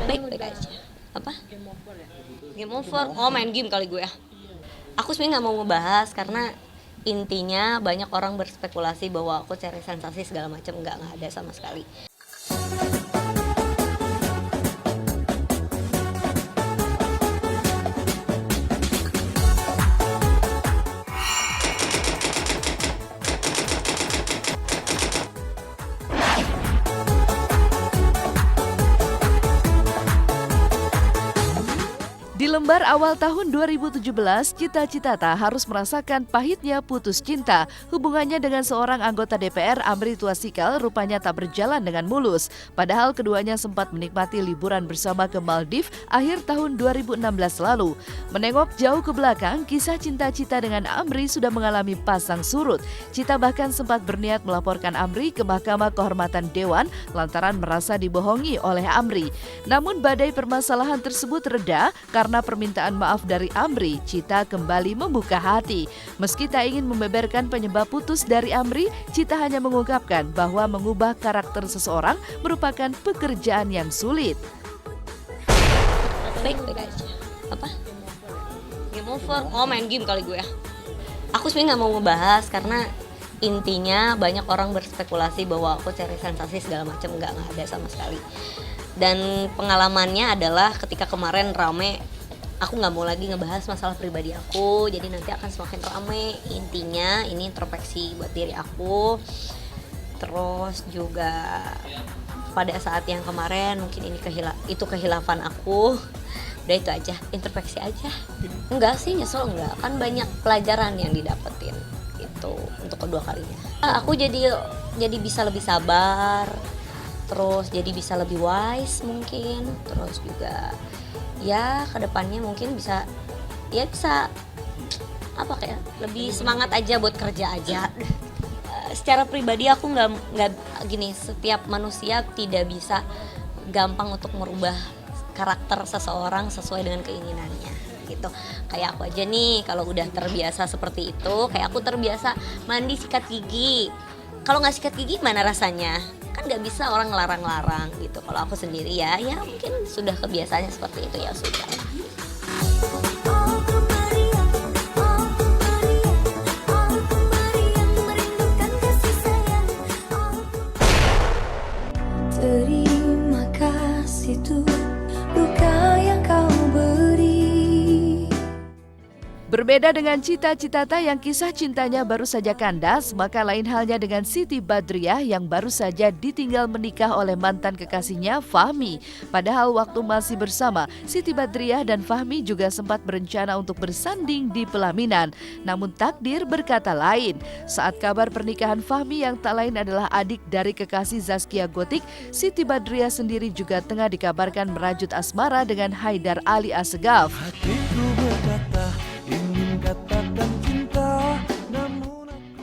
Baik-baik aja. Apa? Game over. Oh, main game kali gue ya. Aku sebenarnya nggak mau ngebahas karena intinya banyak orang berspekulasi bahwa aku cari sensasi segala macam. Nggak ada sama sekali. Di lembar awal tahun 2017, Cita Citata harus merasakan pahitnya putus cinta. Hubungannya dengan seorang anggota DPR, Amri Tuasikal, rupanya tak berjalan dengan mulus. Padahal keduanya sempat menikmati liburan bersama ke Maldives akhir tahun 2016 lalu. Menengok jauh ke belakang, kisah cinta Cita dengan Amri sudah mengalami pasang surut. Cita bahkan sempat berniat melaporkan Amri ke Mahkamah Kehormatan Dewan lantaran merasa dibohongi oleh Amri. Namun badai permasalahan tersebut reda karena permintaan maaf dari Amri, Cita kembali membuka hati. Meski tak ingin membeberkan penyebab putus dari Amri, Cita hanya mengungkapkan bahwa mengubah karakter seseorang merupakan pekerjaan yang sulit. Baik-baik aja. Apa? Game over. Oh, main game kali gue ya. Aku sebenarnya nggak mau ngebahas karena intinya banyak orang berspekulasi bahwa aku cari sensasi segala macam. Nggak ada sama sekali. Dan pengalamannya adalah ketika kemarin rame, aku nggak mau lagi ngebahas masalah pribadi aku, jadi nanti akan semakin rame. Intinya ini introspeksi buat diri aku. Terus juga pada saat yang kemarin mungkin itu kehilafan aku. Udah itu aja, introspeksi aja. Enggak sih, nyesel enggak, kan banyak pelajaran yang didapetin itu untuk kedua kalinya. Aku jadi bisa lebih sabar, terus jadi bisa lebih wise mungkin, terus juga ya kedepannya mungkin bisa apa kayak lebih semangat aja buat kerja aja. Secara pribadi aku nggak gini, setiap manusia tidak bisa gampang untuk merubah karakter seseorang sesuai dengan keinginannya gitu. Kayak aku aja nih, kalau udah terbiasa seperti itu, kayak aku terbiasa mandi sikat gigi. Kalau nggak sikat gigi mana rasanya? Kan nggak bisa orang ngelarang-larang gitu. Kalau aku sendiri ya mungkin sudah kebiasaannya seperti itu, ya sudah lah. Terima kasih tuh luka yang kau beri. Berbeda dengan Cita Citata yang kisah cintanya baru saja kandas, maka lain halnya dengan Siti Badriah yang baru saja ditinggal menikah oleh mantan kekasihnya Fahmi. Padahal waktu masih bersama, Siti Badriah dan Fahmi juga sempat berencana untuk bersanding di pelaminan. Namun takdir berkata lain. Saat kabar pernikahan Fahmi yang tak lain adalah adik dari kekasih Zaskia Gotik, Siti Badriah sendiri juga tengah dikabarkan merajut asmara dengan Haidar Ali Assegaf.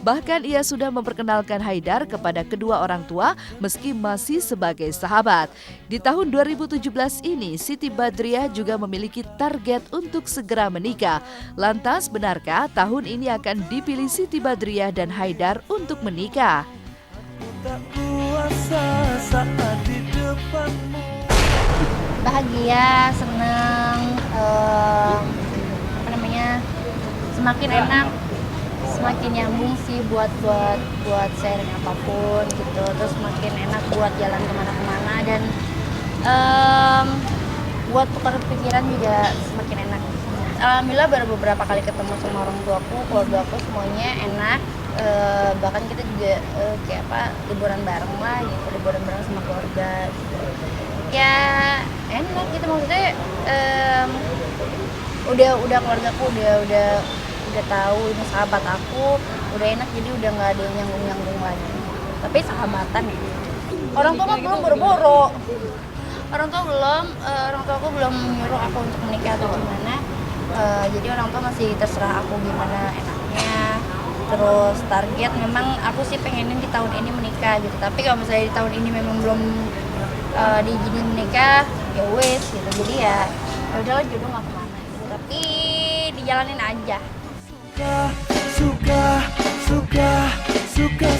Bahkan ia sudah memperkenalkan Haidar kepada kedua orang tua meski masih sebagai sahabat. Di tahun 2017 ini, Siti Badriah juga memiliki target untuk segera menikah. Lantas benarkah tahun ini akan dipilih Siti Badriah dan Haidar untuk menikah? Bahagia, senang, semakin enak, semakin nyambung sih buat sharing apapun gitu. Terus semakin enak buat jalan kemana-kemana dan buat tukar pikiran juga semakin enak. Alhamdulillah baru beberapa kali ketemu sama orang tuaku, keluarga aku semuanya enak. Bahkan kita juga liburan bareng lah gitu, liburan bareng sama keluarga gitu. Ya enak gitu, maksudnya udah keluargaku udah tahu ini sahabat aku, udah enak, jadi udah nggak ada yang nyanggung lagi. Tapi sahabatan ya. Orang tua mah belum boro-boro. Orang tua aku belum nyuruh aku untuk menikah atau gimana. Jadi orang tua masih terserah aku gimana enaknya. Terus target memang aku sih pengenin di tahun ini menikah gitu. Tapi kalau misalnya di tahun ini memang belum diizinin menikah, ya wes gitu. Jadi ya udahlah, jodoh nggak kemana gitu. Tapi dijalanin aja. Suka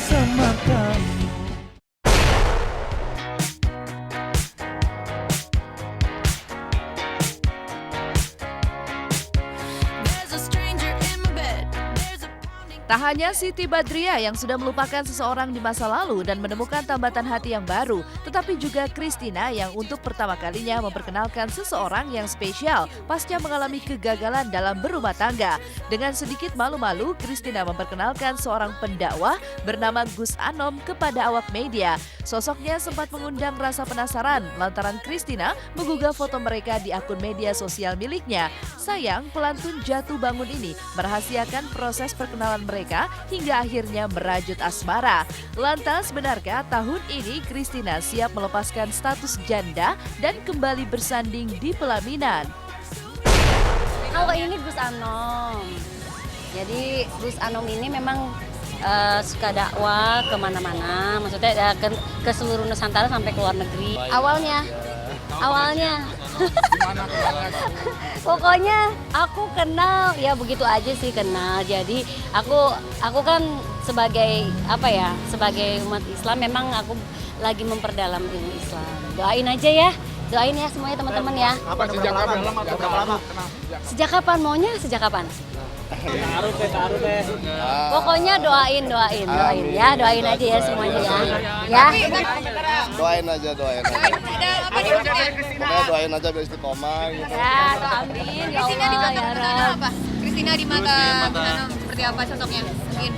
sama kamu. Tak hanya Siti Badriah yang sudah melupakan seseorang di masa lalu dan menemukan tambatan hati yang baru, tetapi juga Christina yang untuk pertama kalinya memperkenalkan seseorang yang spesial pasca mengalami kegagalan dalam berumah tangga. Dengan sedikit malu-malu, Christina memperkenalkan seorang pendakwah bernama Gus Anom kepada awak media. Sosoknya sempat mengundang rasa penasaran lantaran Christina menggugah foto mereka di akun media sosial miliknya. Sayang, pelantun jatuh bangun ini merahasiakan proses perkenalan mereka hingga akhirnya merajut asmara. Lantas, benarkah tahun ini Christina siap melepaskan status janda dan kembali bersanding di pelaminan? Kalau ini Gus Anom. Jadi Gus Anom ini memang suka dakwah kemana-mana, maksudnya ke seluruh Nusantara sampai ke luar negeri. Awalnya pokoknya aku kenal ya begitu aja sih kenal. Jadi aku kan sebagai sebagai umat Islam memang aku lagi memperdalam ilmu Islam. Doain aja ya. Doain ya semuanya teman-teman ya. Apa sejak kapan? Sejak kapan maunya? Sejak kapan? Pokoknya doain ya, doain aja ya semuanya ya. Ya. Doain aja. Pokoknya doain aja biar istiqomah gitu. Ya, amin ya Allah ya Rabb. Kristina di mata seperti apa sosoknya? Mungkin.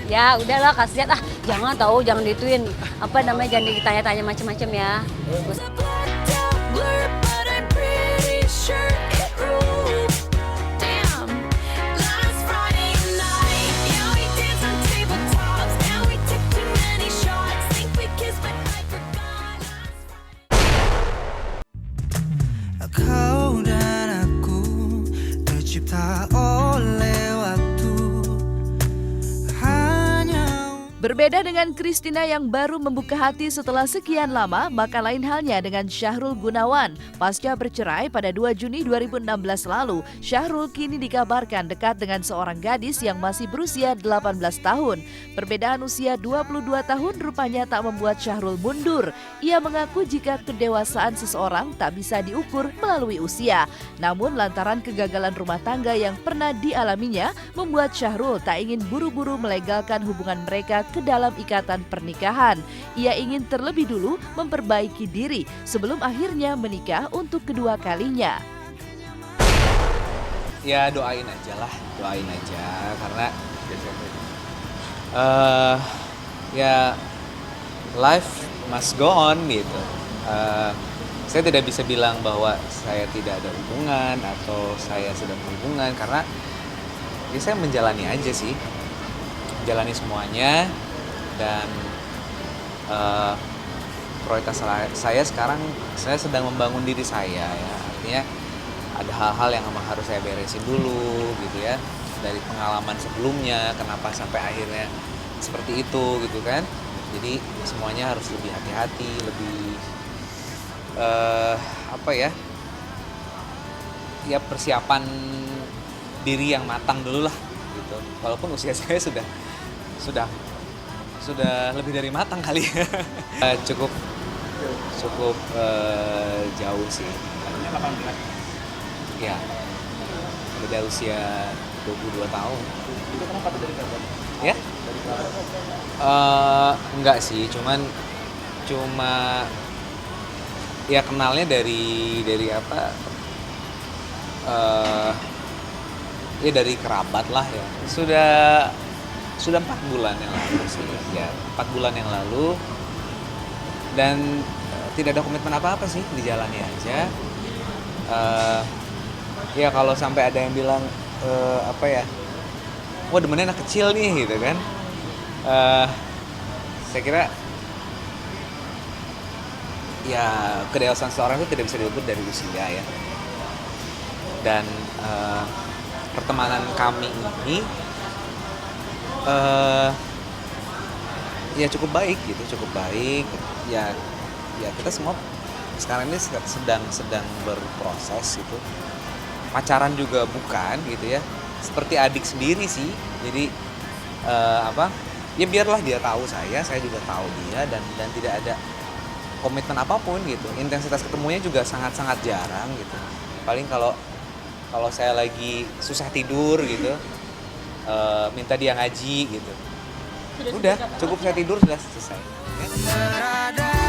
Ya udahlah kasihan jangan dituin jangan ditanya-tanya macam-macam ya. Kau dan aku tercipta oleh waktu. Berbeda dengan Christina yang baru membuka hati setelah sekian lama, maka lain halnya dengan Syahrul Gunawan. Pasca bercerai pada 2 Juni 2016 lalu, Syahrul kini dikabarkan dekat dengan seorang gadis yang masih berusia 18 tahun. Perbedaan usia 22 tahun rupanya tak membuat Syahrul mundur. Ia mengaku jika kedewasaan seseorang tak bisa diukur melalui usia. Namun lantaran kegagalan rumah tangga yang pernah dialaminya, membuat Syahrul tak ingin buru-buru melegalkan hubungan mereka ke dalam ikatan pernikahan. Ia ingin terlebih dulu memperbaiki diri sebelum akhirnya menikah untuk kedua kalinya. Ya doain aja karena ya life must go on gitu. Saya tidak bisa bilang bahwa saya tidak ada hubungan atau saya sedang berhubungan karena ya saya menjalani aja sih. Jalani semuanya dan prioritas saya sekarang saya sedang membangun diri saya ya, artinya ada hal-hal yang memang harus saya beresin dulu gitu ya, dari pengalaman sebelumnya kenapa sampai akhirnya seperti itu gitu kan. Jadi semuanya harus lebih hati-hati, lebih ya persiapan diri yang matang dulu lah gitu. Walaupun usia saya sudah lebih dari matang kali ya. Cukup jauh sih. Ya, beda usia 22 tahun. Itu kenapa dari kapan? Ya? Enggak sih, cuma ya kenalnya dari ya dari kerabat lah ya. Sudah 4 bulan yang lalu sih ya, 4 bulan yang lalu dan tidak ada komitmen apa-apa sih, dijalani aja. Ya kalau sampai ada yang bilang wah demennya anak kecil nih gitu kan, saya kira ya kedewasaan seorang itu tidak bisa diukur dari usia ya. Dan pertemanan kami ini ya cukup baik ya kita semua sekarang ini sedang berproses gitu. Pacaran juga bukan gitu ya, seperti adik sendiri sih. Jadi ya biarlah dia tahu saya juga tahu dia, dan tidak ada komitmen apapun gitu. Intensitas ketemunya juga sangat jarang gitu. Paling kalau saya lagi susah tidur gitu, minta dia ngaji gitu. Udah, cukup saya tidur sudah selesai. Berada